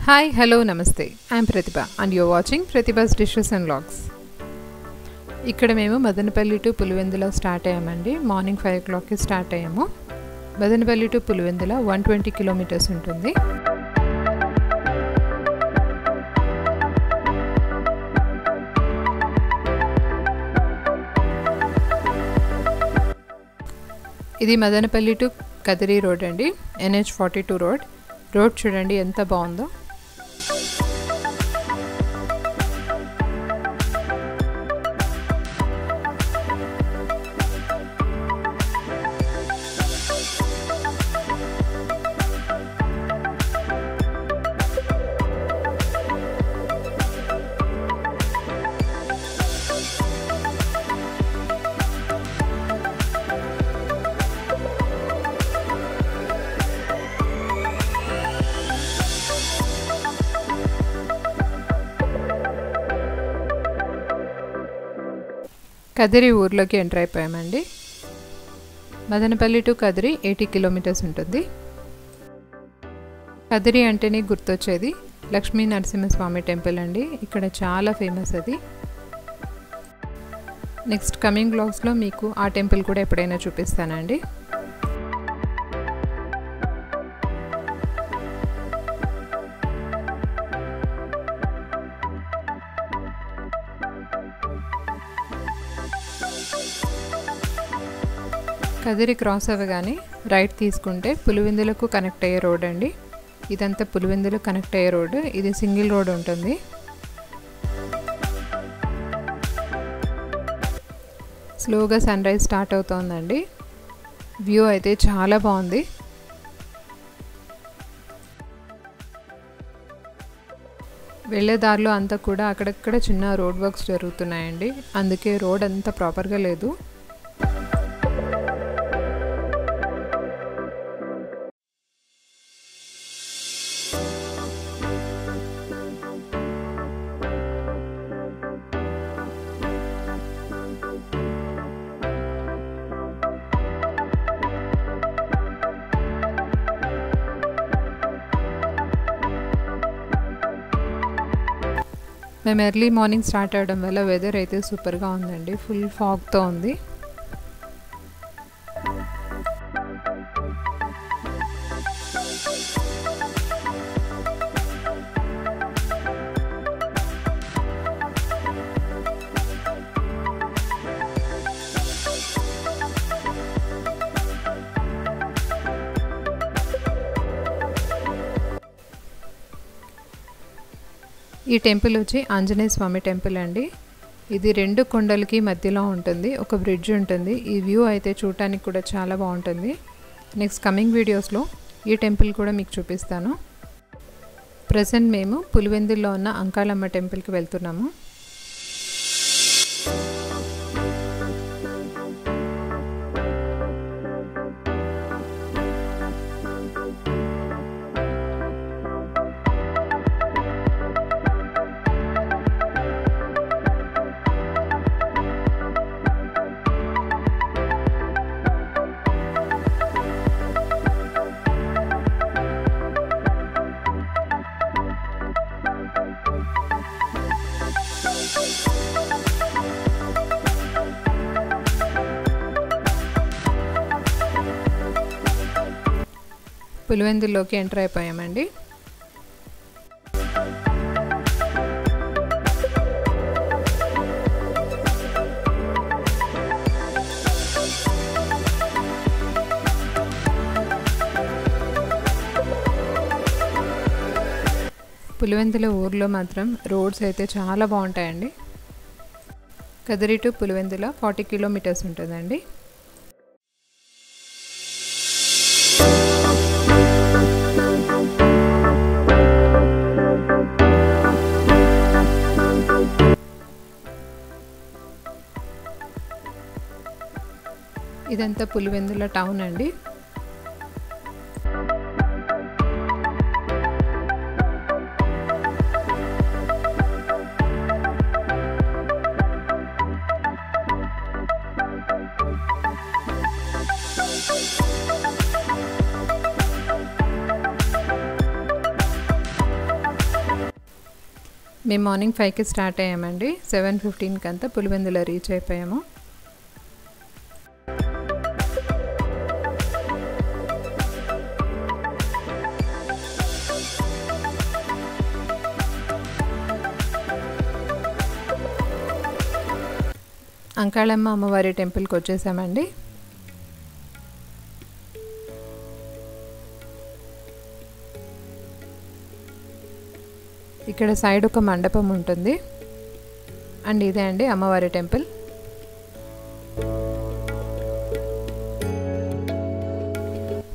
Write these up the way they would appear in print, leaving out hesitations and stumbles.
Hi, hello, namaste. I am Pratibha and you are watching Pratibha's Dishes and Vlogs. ఇక్కడ మేము Madanapalle to Pulivendula start అయ్యామండి. Morning 5 o'clock కి start అయ్యాము. Madanapalle to Pulivendula 120 kilometres ఉంటుంది. ఇది మదనపల్లి టు కదిరి రోడ్ అండి. NH42 road. రోడ్ చూడండి ఎంత బాగుందో. కదిరి ఊర్లోకి ఎంటర్ అయిపోయామండి. మదనపల్లి టు కదిరి 80 కిలోమీటర్స్ ఉంటుంది. కదిరి అంటేనే గుర్తొచ్చేది లక్ష్మీ నరసింహస్వామి టెంపుల్ అండి. ఇక్కడ చాలా ఫేమస్ అది. నెక్స్ట్ కమింగ్ బ్లాగ్స్లో మీకు ఆ టెంపుల్ కూడా ఎప్పుడైనా చూపిస్తానండి. కదిరి క్రాస్ అవ్వగానే రైట్ తీసుకుంటే పులివెందులకు కనెక్ట్ అయ్యే రోడ్ అండి. ఇదంతా పులివెందులకు కనెక్ట్ అయ్యే రోడ్. ఇది సింగిల్ రోడ్ ఉంటుంది. స్లోగా సన్ రైజ్ స్టార్ట్ అవుతోందండి. వ్యూ అయితే చాలా బాగుంది. వెళ్ళే దారిలో అంతా కూడా అక్కడక్కడ చిన్న రోడ్ వర్క్స్ జరుగుతున్నాయండి. అందుకే రోడ్ అంతా ప్రాపర్గా లేదు. మేము ఎర్లీ మార్నింగ్ స్టార్ట్ అవ్వడం వల్ల వెదర్ అయితే సూపర్గా ఉందండి. ఫుల్ ఫాగ్తో ఉంది. ఈ టెంపుల్ వచ్చి ఆంజనేయ స్వామి టెంపుల్ అండి. ఇది రెండు కొండలకి మధ్యలో ఉంటుంది. ఒక బ్రిడ్జ్ ఉంటుంది. ఈ వ్యూ అయితే చూడటానికి కూడా చాలా బాగుంటుంది. నెక్స్ట్ కమింగ్ వీడియోస్లో ఈ టెంపుల్ కూడా మీకు చూపిస్తాను. ప్రజెంట్ మేము పులివెందుల్లో ఉన్న అంకాలమ్మ టెంపుల్కి వెళ్తున్నాము. పులివెందుల్లోకి ఎంటర్ అయిపోయామండి. పులివెందుల ఊర్లో మాత్రం రోడ్స్ అయితే చాలా బాగుంటాయండి. కదిరి టు పులివెందుల 40 కిలోమీటర్స్ ఉంటుందండి. ఇదంతా పులివెందుల టౌన్ అండి. మేము మార్నింగ్ 5కి స్టార్ట్ అయ్యామండి. 7:15కి అంతా పులివెందుల రీచ్ అయిపోయాము. అంకాళమ్మ అమ్మవారి టెంపుల్కి వచ్చేసామండి. ఇక్కడ సైడ్ ఒక మండపం ఉంటుంది అండ్ ఇదే అండి అమ్మవారి టెంపుల్.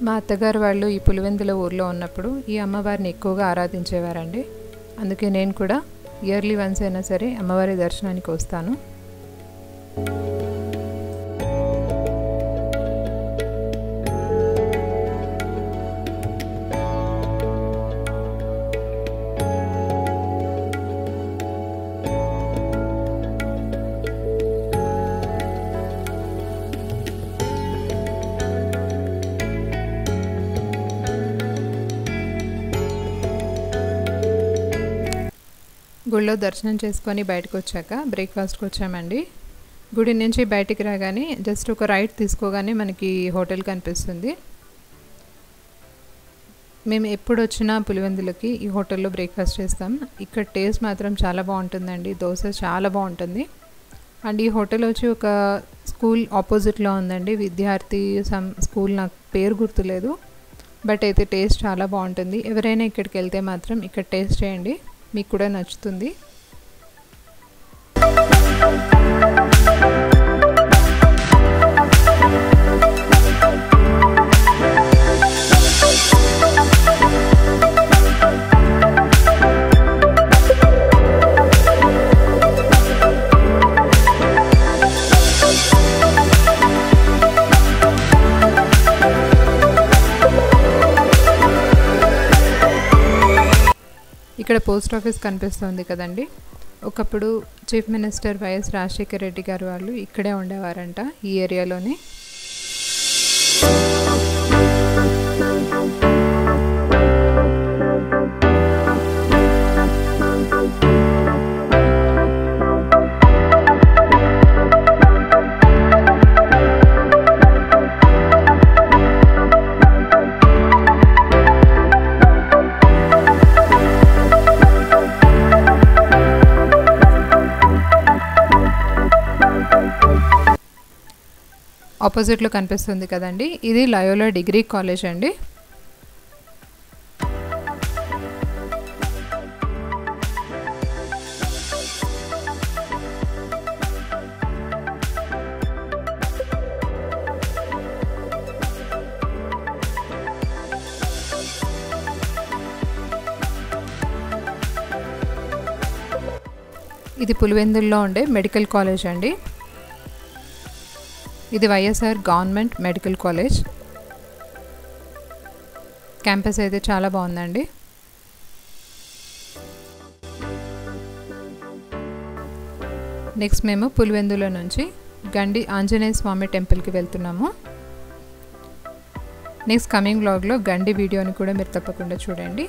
మా అత్తగారు వాళ్ళు ఈ పులివెందుల ఊర్లో ఉన్నప్పుడు ఈ అమ్మవారిని ఎక్కువగా ఆరాధించేవారండి. అందుకే నేను కూడా ఇయర్లీ వన్స్ అయినా సరే అమ్మవారి దర్శనానికి వస్తాను. గుడిలో దర్శనం చేసుకొని బయటకు వచ్చాక బ్రేక్ఫాస్ట్కి వచ్చామండి. గుడి నుంచి బయటికి రాగానే జస్ట్ ఒక రైట్ తీసుకోగానే మనకి హోటల్ కనిపిస్తుంది. మేము ఎప్పుడు వచ్చినా పులివెందులకి ఈ హోటల్లో బ్రేక్ఫాస్ట్ చేస్తాం. ఇక్కడ టేస్ట్ మాత్రం చాలా బాగుంటుందండి. దోశ చాలా బాగుంటుంది. అండ్ ఈ హోటల్ వచ్చి ఒక స్కూల్ ఆపోజిట్లో ఉందండి. విద్యార్థి స్కూల్, నాకు పేరు గుర్తులేదు, బట్ అయితే టేస్ట్ చాలా బాగుంటుంది. ఎవరైనా ఇక్కడికి వెళ్తే మాత్రం ఇక్కడ టేస్ట్ చేయండి, మీకు కూడా నచ్చుతుంది. ఇక్కడ పోస్ట్ ఆఫీస్ కనిపిస్తుంది కదండి. ఒకప్పుడు chief minister YS Rajasekhara Reddy గారు వాళ్ళు ఇక్కడే ఉండేవారంట, ఈ ఏరియాలోనే. ఆపోజిట్లో కనిపిస్తుంది కదండి, ఇది లయోలా డిగ్రీ కాలేజ్ అండి. ఇది పులివెందుల్లో ఉండే మెడికల్ కాలేజ్ అండి. ఇది YSR government medical college. Campus అయితే చాలా బాగుందండి. నెక్స్ట్ మేము పులివెందుల నుంచి గండి ఆంజనేయ స్వామి టెంపుల్కి వెళ్తున్నాము. నెక్స్ట్ కమింగ్ వ్లాగ్లో గండి వీడియోని కూడా మీరు తప్పకుండా చూడండి.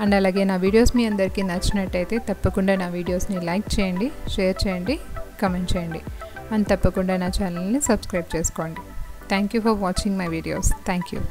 అండ్ అలాగే నా వీడియోస్ మీ అందరికీ నచ్చినట్టయితే తప్పకుండా నా వీడియోస్ని లైక్ చేయండి, షేర్ చేయండి, కమెంట్ చేయండి. అండ్ తప్పకుండా నా ఛానల్ని సబ్స్క్రైబ్ చేసుకోండి. Thank you for watching my videos. Thank you.